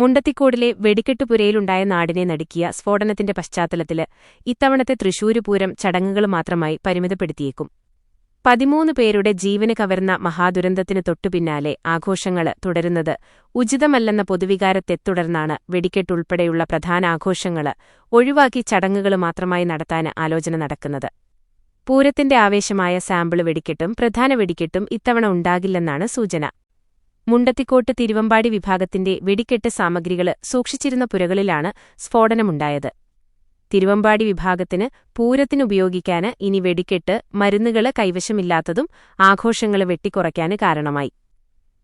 മുണ്ടത്തിക്കോടിലെ വെടിക്കെട്ടുപുരയിലുണ്ടായ നാടിനെ നടുക്കിയ സ്ഫോടനത്തിന്റെ പശ്ചാത്തലത്തില് ഇത്തവണത്തെ തൃശൂര് പൂരം ചടങ്ങുകൾ മാത്രമായി പരിമിതപ്പെടുത്തിയേക്കും. 13 പേരുടെ ജീവന് കവർന്ന മഹാദുരന്തത്തിന് തൊട്ടുപിന്നാലെ ആഘോഷങ്ങള് തുടരുന്നത് ഉചിതമല്ലെന്ന പൊതുവികാരത്തെ തുടർന്നാണ് വെടിക്കെട്ടുൾപ്പെടെയുള്ള പ്രധാന ആഘോഷങ്ങള് ഒഴിവാക്കി ചടങ്ങുകൾ മാത്രമായി നടത്താന് ആലോചന നടക്കുന്നത്. പൂരത്തിന്റെ ആവേശമായ സാമ്പിള് വെടിക്കെട്ടും പ്രധാന വെടിക്കെട്ടും ഇത്തവണ ഉണ്ടാകില്ലെന്നാണ് സൂചന. മുണ്ടത്തിക്കോട്ട് തിരുവമ്പാടി വിഭാഗത്തിന്റെ വെടിക്കെട്ട് സാമഗ്രികള് സൂക്ഷിച്ചിരുന്ന പുരകളിലാണ് സ്ഫോടനമുണ്ടായത്. തിരുവമ്പാടി വിഭാഗത്തിന് പൂരത്തിനുപയോഗിക്കാന് ഇനി വെടിക്കെട്ട് മരുന്നുകള് കൈവശമില്ലാത്തതും ആഘോഷങ്ങള് വെട്ടിക്കുറയ്ക്കാന് കാരണമായി.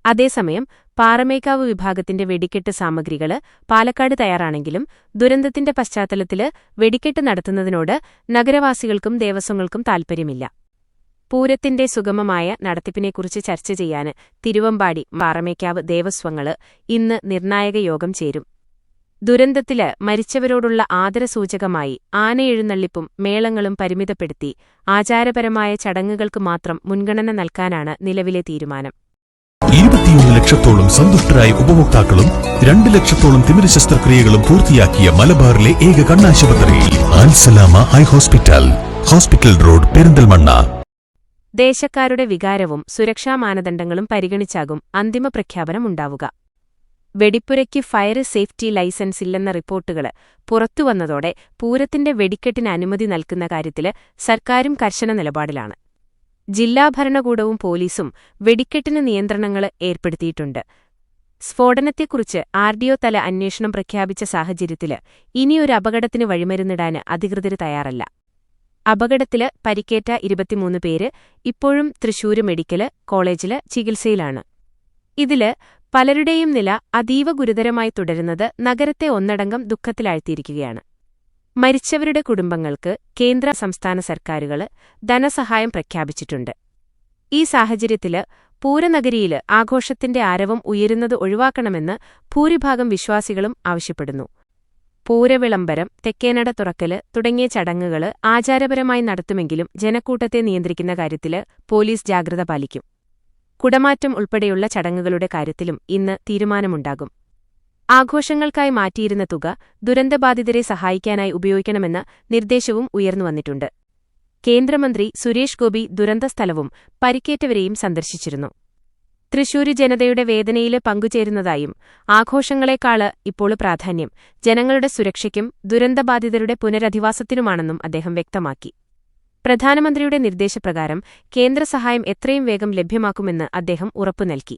അതേസമയം പാറമേക്കാവ് വിഭാഗത്തിന്റെ വെടിക്കെട്ട് സാമഗ്രികള് പാലക്കാട് തയ്യാറാണെങ്കിലും ദുരന്തത്തിന്റെ പശ്ചാത്തലത്തില് വെടിക്കെട്ട് നടത്തുന്നതിനോട് നഗരവാസികൾക്കും ദേവസ്വങ്ങൾക്കും താൽപര്യമില്ല. പൂരത്തിന്റെ സുഗമമായ നടത്തിപ്പിനെക്കുറിച്ച് ചർച്ച ചെയ്യാന് തിരുവമ്പാടി പാറമേക്കാവ് ദേവസ്വങ്ങള് ഇന്ന് നിർണായക യോഗം ചേരും. ദുരന്തത്തില് മരിച്ചവരോടുള്ള ആദരസൂചകമായി ആനയെഴുന്നള്ളിപ്പും മേളങ്ങളും പരിമിതപ്പെടുത്തി ആചാരപരമായ ചടങ്ങുകൾക്ക് മാത്രം മുൻഗണന നൽകാനാണ് നിലവിലെ തീരുമാനം. 21 ലക്ഷത്തോളം സന്തുഷ്ടരായ ഉപഭോക്താക്കളും 2 ലക്ഷത്തോളം തിമിര ശസ്ത്രക്രിയകളും പൂർത്തിയാക്കിയ മലബാറിലെ ഏക കണ്ണാശുപത്രി Al Salama eye hospital, hospital road, Perinthalmanna. ദേശക്കാരുടെ വികാരവും സുരക്ഷാ മാനദണ്ഡങ്ങളും പരിഗണിച്ചാകും അന്തിമ പ്രഖ്യാപനം ഉണ്ടാവുക. വെടിപ്പുരയ്ക്ക് ഫയർ സേഫ്റ്റി ലൈസൻസ് ഇല്ലെന്ന റിപ്പോർട്ടുകള് പുറത്തുവന്നതോടെ പൂരത്തിന്റെ വെടിക്കെട്ടിന് അനുമതി നൽകുന്ന കാര്യത്തില് സർക്കാരും കർശന നിലപാടിലാണ്. ജില്ലാ ഭരണകൂടവും പോലീസും വെടിക്കെട്ടിന് നിയന്ത്രണങ്ങള് ഏർപ്പെടുത്തിയിട്ടുണ്ട്. സ്ഫോടനത്തെക്കുറിച്ച് RDO തല അന്വേഷണം പ്രഖ്യാപിച്ച സാഹചര്യത്തില് ഇനിയൊരു അപകടത്തിന് വഴിമരുന്നിടാന് അധികൃതര് തയ്യാറല്ല. അപകടത്തില് പരിക്കേറ്റ 23 പേര് ഇപ്പോഴും തൃശൂര് മെഡിക്കല് കോളേജില് ചികിത്സയിലാണ്. ഇതില് പലരുടെയും നില അതീവ ഗുരുതരമായി തുടരുന്നത് നഗരത്തെ ഒന്നടങ്കം ദുഃഖത്തിലാഴ്ത്തിയിരിക്കുകയാണ്. മരിച്ചവരുടെ കുടുംബങ്ങൾക്ക് കേന്ദ്ര സംസ്ഥാന സർക്കാരുകള് ധനസഹായം പ്രഖ്യാപിച്ചിട്ടുണ്ട്. ഈ സാഹചര്യത്തില് പൂരനഗരിയില് ആഘോഷത്തിന്റെ ആരവം ഉയരുന്നത് ഒഴിവാക്കണമെന്ന് ഭൂരിഭാഗം വിശ്വാസികളും ആവശ്യപ്പെടുന്നു. പൂരവിളംബരം, തെക്കേനട തുറക്കല് തുടങ്ങിയ ചടങ്ങുകള് ആചാരപരമായി നടത്തുമെങ്കിലും ജനക്കൂട്ടത്തെ നിയന്ത്രിക്കുന്ന കാര്യത്തില് പോലീസ് ജാഗ്രത പാലിക്കും. കുടമാറ്റം ഉൾപ്പെടെയുള്ള ചടങ്ങുകളുടെ കാര്യത്തിലും ഇന്ന് തീരുമാനമുണ്ടാകും. ആഘോഷങ്ങൾക്കായി മാറ്റിയിരുന്ന തുക ദുരന്തബാധിതരെ സഹായിക്കാനായി ഉപയോഗിക്കണമെന്ന നിർദ്ദേശവും ഉയർന്നുവന്നിട്ടുണ്ട്. കേന്ദ്രമന്ത്രി സുരേഷ് ഗോപി ദുരന്തസ്ഥലവും പരിക്കേറ്റവരെയും സന്ദർശിച്ചിരുന്നു. തൃശൂര് ജനതയുടെ വേദനയില് പങ്കുചേരുന്നതായും ആഘോഷങ്ങളെക്കാള് ഇപ്പോൾ പ്രാധാന്യം ജനങ്ങളുടെ സുരക്ഷയ്ക്കും ദുരന്തബാധിതരുടെ പുനരധിവാസത്തിനുമാണെന്നും അദ്ദേഹം വ്യക്തമാക്കി. പ്രധാനമന്ത്രിയുടെ നിർദ്ദേശപ്രകാരം കേന്ദ്ര സഹായം എത്രയും വേഗം ലഭ്യമാക്കുമെന്ന് അദ്ദേഹം ഉറപ്പു നൽകി.